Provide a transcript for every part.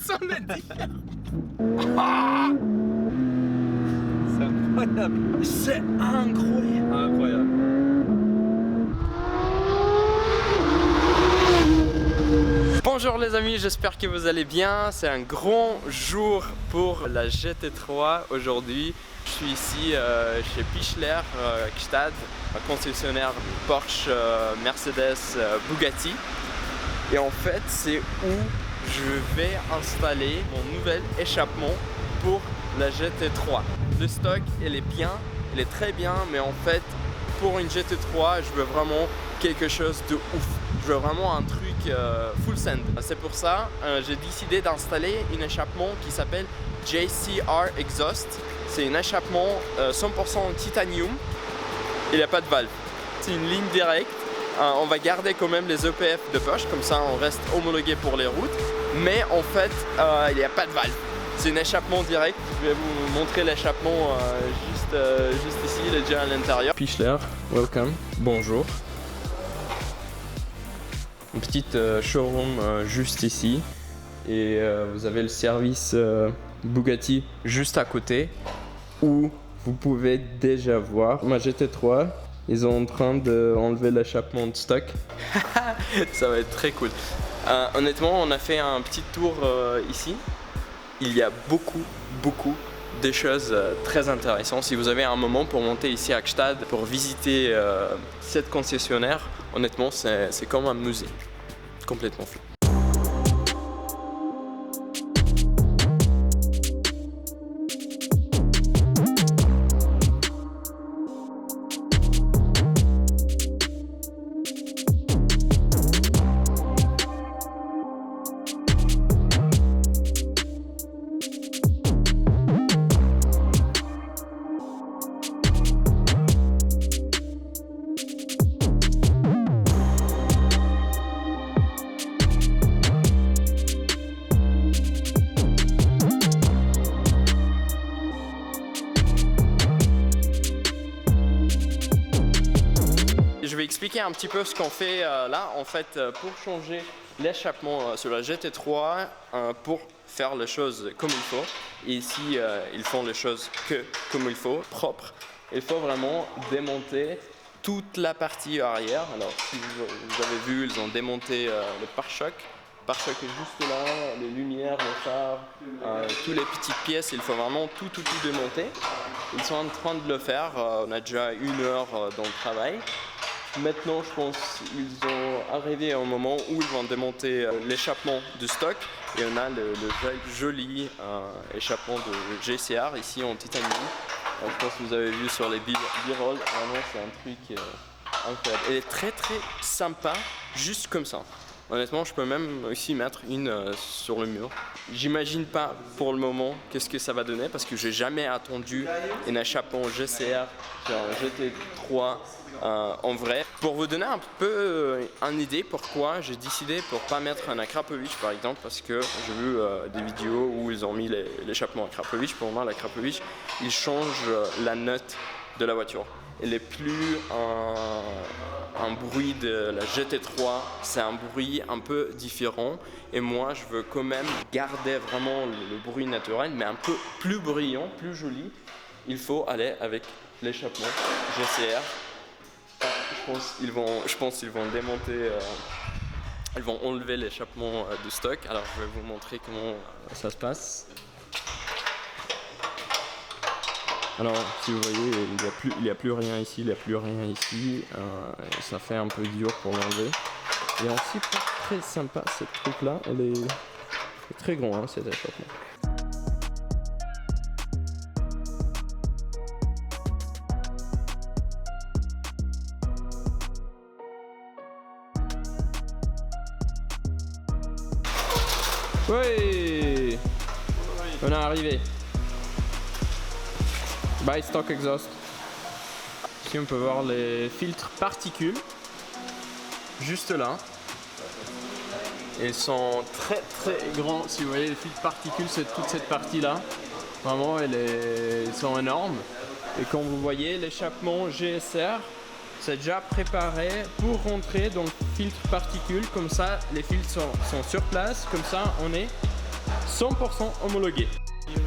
son est différent. Ah, c'est incroyable. C'est incroyable. Incroyable. Bonjour les amis, j'espère que vous allez bien. C'est un grand jour pour la GT3 aujourd'hui. Je suis ici chez Pichler, Gstad, un concessionnaire Porsche, Mercedes, Bugatti. Et en fait, c'est où je vais installer mon nouvel échappement pour la GT3. Le stock, elle est bien, elle est très bien, mais en fait, pour une GT3, je veux vraiment quelque chose de ouf. Je veux vraiment un truc full send. C'est pour ça j'ai décidé d'installer un échappement qui s'appelle JCR Exhaust. C'est un échappement 100% en titanium. Il n'y a pas de valve. C'est une ligne directe. On va garder quand même les EPF de poche, comme ça on reste homologué pour les routes. Mais en fait, il n'y a pas de valve. C'est un échappement direct. Je vais vous montrer l'échappement juste ici. Il est déjà à l'intérieur. Pichler, welcome. Bonjour. Une petite showroom juste ici. Et vous avez le service Bugatti juste à côté, où vous pouvez déjà voir ma GT3. Ils sont en train d'enlever l'échappement de stock. Ça va être très cool. Honnêtement, on a fait un petit tour ici. Il y a beaucoup de choses très intéressantes. Si vous avez un moment pour monter ici à Gstad pour visiter cette concessionnaire, honnêtement, c'est comme un musée. Complètement fou. Je vais expliquer un petit peu ce qu'on fait là. En fait, pour changer l'échappement sur la GT3, pour faire les choses comme il faut, et ici ils font les choses comme il faut, propre, il faut vraiment démonter toute la partie arrière. Alors si vous avez vu, ils ont démonté le pare-choc. Le pare-choc est juste là, les lumières, les phares, toutes les petites pièces, il faut vraiment tout démonter. Ils sont en train de le faire, on a déjà 1 heure dans le travail. Maintenant, je pense qu'ils ont arrivé à un moment où ils vont démonter l'échappement du stock. Et on a le joli échappement de JCR ici en titanium. Je pense que vous avez vu sur les b-roll, vraiment c'est un truc incroyable. Elle est très sympa, juste comme ça. Honnêtement, je peux même aussi mettre une sur le mur. J'imagine pas pour le moment qu'est-ce que ça va donner parce que j'ai jamais attendu un échappement GCR sur un GT3 en vrai. Pour vous donner un peu une idée pourquoi j'ai décidé pour pas mettre un Akrapovic par exemple, parce que j'ai vu des vidéos où ils ont mis l'échappement Akrapovic. Pour moi, l'Akrapovic, il change la note de la voiture. Elle n'est plus un bruit de la GT3, c'est un bruit un peu différent. Et moi, je veux quand même garder vraiment le bruit naturel, mais un peu plus brillant, plus joli. Il faut aller avec l'échappement GCR. Je pense qu'ils vont démonter, ils vont enlever l'échappement de stock. Alors, je vais vous montrer comment ça se passe. Alors, si vous voyez, il n'y a plus rien ici, il n'y a plus rien ici. Ça fait un peu dur pour l'enlever. Et aussi, très sympa, ce truc-là. C'est très grand, hein, cet échappement. Oui, on est arrivé. By Stock Exhaust. Ici on peut voir les filtres particules juste là. Ils sont très grands. Si vous voyez les filtres particules, c'est toute cette partie là. Vraiment ils sont énormes. Et comme vous voyez, l'échappement GSR, c'est déjà préparé pour rentrer dans le filtre particules. Comme ça, les filtres sont sur place. Comme ça, on est 100% homologué.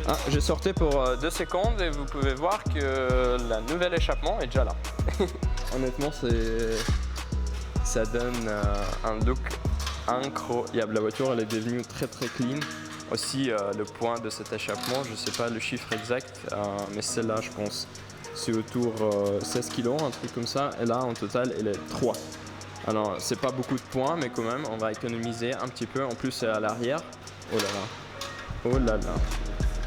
Ah, j'ai sorti pour 2 secondes et vous pouvez voir que la nouvelle échappement est déjà là. Honnêtement, ça donne un look incroyable. La voiture elle est devenue très clean. Aussi le poids de cet échappement, je ne sais pas le chiffre exact, mais celle-là je pense c'est autour 16 kg, un truc comme ça. Et là en total elle est 3. Alors c'est pas beaucoup de points mais quand même on va économiser un petit peu. En plus c'est à l'arrière. Oh là là. Oh là là.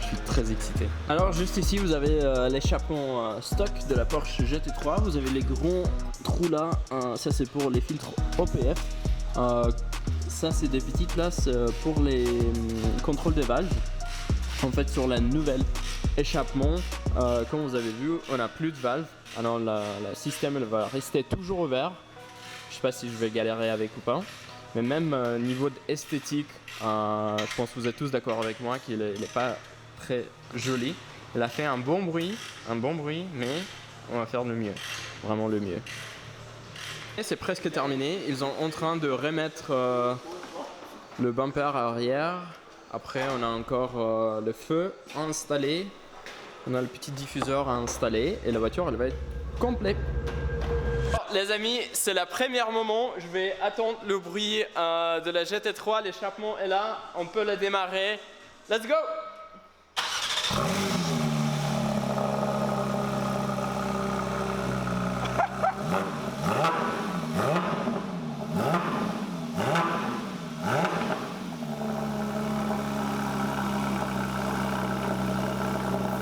Je suis très excité. Alors juste ici vous avez l'échappement stock de la Porsche GT3. Vous avez les grands trous là, ça c'est pour les filtres OPF. Ça c'est des petites places pour les contrôles des valves. En fait sur la nouvelle échappement, comme vous avez vu, on n'a plus de valves. Alors le système elle va rester toujours ouvert. Je sais pas si je vais galérer avec ou pas. Mais même niveau esthétique, je pense que vous êtes tous d'accord avec moi qu'il n'est pas très joli. Il a fait un bon bruit, mais on va faire le mieux, vraiment le mieux. Et c'est presque terminé. Ils sont en train de remettre le bumper arrière. Après, on a encore le feu installé. On a le petit diffuseur à installer et la voiture, elle va être complète. Les amis, c'est le premier moment. Je vais attendre le bruit de la GT3. L'échappement est là. On peut la démarrer. Let's go!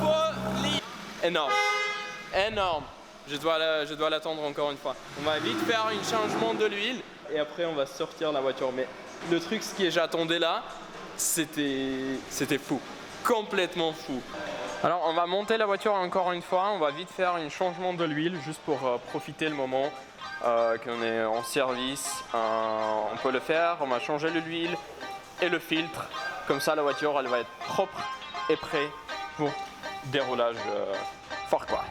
Folie! Énorme. Énorme. Je dois l'attendre encore une fois. On va vite faire un changement de l'huile et après on va sortir la voiture. Mais le truc, ce que j'attendais là, c'était fou. Complètement fou. Alors on va monter la voiture encore une fois. On va vite faire un changement de l'huile juste pour profiter le moment qu'on est en service. On peut le faire. On va changer l'huile et le filtre. Comme ça la voiture elle va être propre et prête pour déroulage fort quoi.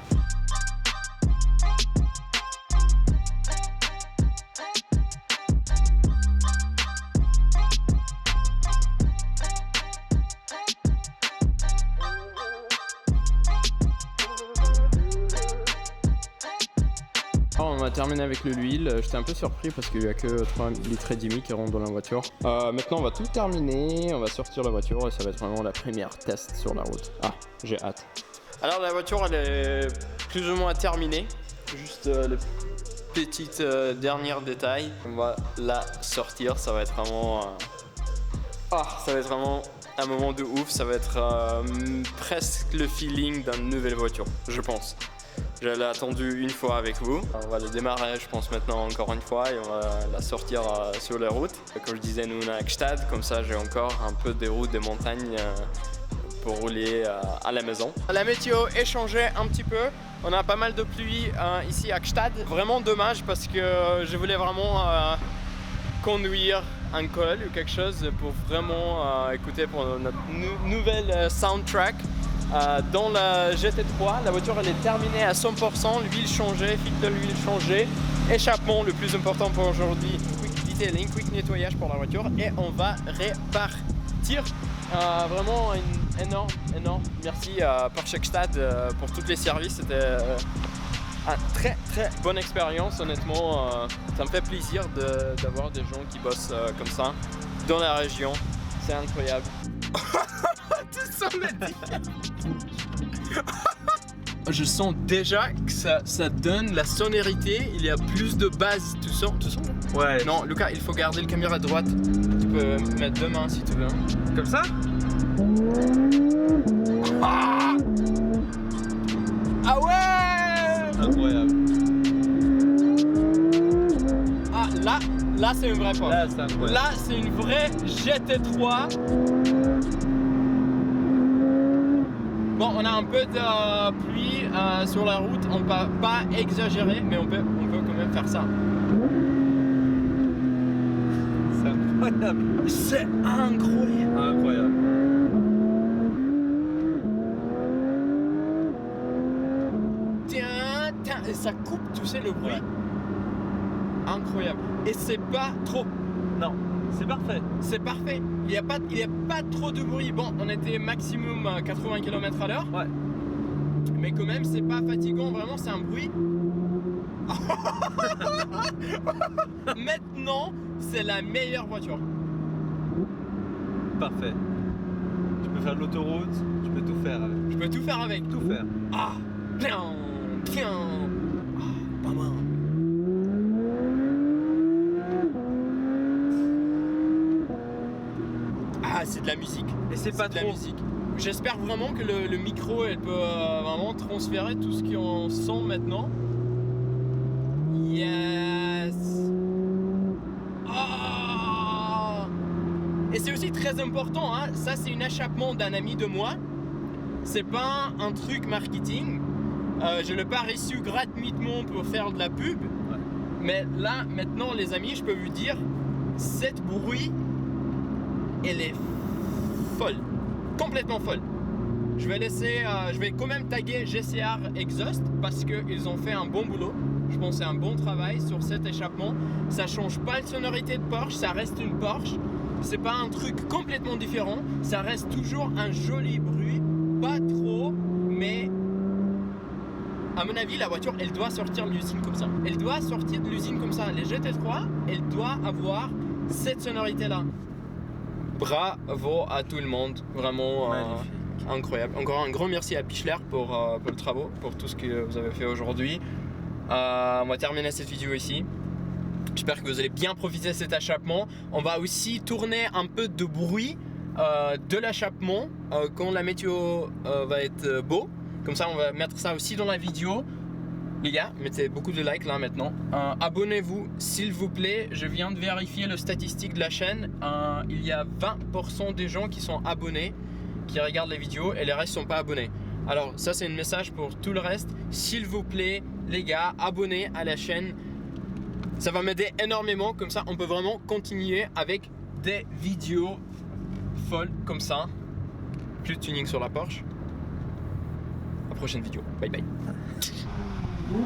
On va terminer avec l'huile. J'étais un peu surpris parce qu'il n'y a que 3 litres et demi qui rentrent dans la voiture. Maintenant on va tout terminer, on va sortir la voiture et ça va être vraiment la première test sur la route. Ah, j'ai hâte. Alors la voiture elle est plus ou moins terminée. Juste le petit dernier détail. On va la sortir, ça va être vraiment... ça va être vraiment un moment de ouf. Ça va être presque le feeling d'une nouvelle voiture, je pense. Je l'ai attendu une fois avec vous. On va le démarrer, je pense, maintenant encore une fois et on va la sortir sur les routes. Comme je disais, nous on est à Gstaad, comme ça j'ai encore un peu des routes, des montagnes pour rouler à la maison. La météo est changée un petit peu. On a pas mal de pluie ici à Gstaad. Vraiment dommage parce que je voulais vraiment conduire un col ou quelque chose pour vraiment écouter pour notre nouvelle soundtrack. Dans la GT3, la voiture elle est terminée à 100%, l'huile changée, filtre de l'huile changée, échappement le plus important pour aujourd'hui, quick detailing, quick nettoyage pour la voiture et on va repartir. Vraiment énorme merci Porsche Gstaad pour tous les services, c'était une très bonne expérience honnêtement, ça me fait plaisir d'avoir des gens qui bossent comme ça dans la région, c'est incroyable. Je sens déjà que ça donne la sonorité, il y a plus de basse, tu sens? Ouais. Non, Lucas, il faut garder le caméra à droite. Tu peux mettre deux mains si tu veux. Comme ça? Ah ouais! Incroyable. Ah là c'est une vraie Porsche. Là c'est incroyable. Là c'est une vraie GT3. Bon, on a un peu de pluie sur la route, on ne peut pas exagérer, mais on peut quand même faire ça. C'est incroyable. C'est incroyable. Incroyable. Tiens, et ça coupe, tu sais, le bruit. Ouais. Incroyable. Et c'est pas trop. Non. C'est parfait. C'est parfait. Il n'y a pas trop de bruit. Bon, on était maximum 80 km/h. Ouais. Mais quand même, c'est pas fatigant. Vraiment, c'est un bruit. Maintenant, c'est la meilleure voiture. Parfait. Tu peux faire de l'autoroute, tu peux tout faire avec. Je peux tout faire avec. Tout faire. Ah, bien, bien. Ah, pas mal. Ah, c'est de la musique. Et c'est pas de la trop. musique. J'espère vraiment que le micro, elle peut vraiment transférer tout ce qu'on sent maintenant. Yes. Ah. Et c'est aussi très important, hein. Ça c'est un échappement d'un ami de moi. C'est pas un truc marketing. Je l'ai pas reçu gratuitement pour faire de la pub. Ouais. Mais là, maintenant, les amis, je peux vous dire, cette bruit, elle est folle, complètement folle. Je vais quand même taguer GCR Exhaust parce qu'ils ont fait un bon boulot. Je pense que c'est un bon travail sur cet échappement. Ça change pas la sonorité de Porsche, ça reste une Porsche. C'est pas un truc complètement différent. Ça reste toujours un joli bruit, pas trop, mais à mon avis, la voiture, elle doit sortir de l'usine comme ça. Elle doit sortir de l'usine comme ça. Les GT3, elle doit avoir cette sonorité-là. Bravo à tout le monde, vraiment Magnifique. incroyable. Encore un grand merci à Pichler pour le travail, pour tout ce que vous avez fait aujourd'hui. On va terminer cette vidéo ici. J'espère que vous allez bien profiter de cet échappement. On va aussi tourner un peu de bruit de l'échappement quand la météo va être beau. Comme ça, on va mettre ça aussi dans la vidéo. Les gars, mettez beaucoup de likes là maintenant. Abonnez-vous s'il vous plaît. Je viens de vérifier le statistique de la chaîne. Il y a 20% des gens qui sont abonnés, qui regardent les vidéos et les restes sont pas abonnés. Alors ça c'est un message pour tout le reste. S'il vous plaît les gars, abonnez à la chaîne. Ça va m'aider énormément. Comme ça on peut vraiment continuer avec des vidéos folles comme ça. Plus de tuning sur la Porsche. À la prochaine vidéo. Bye bye. Woo!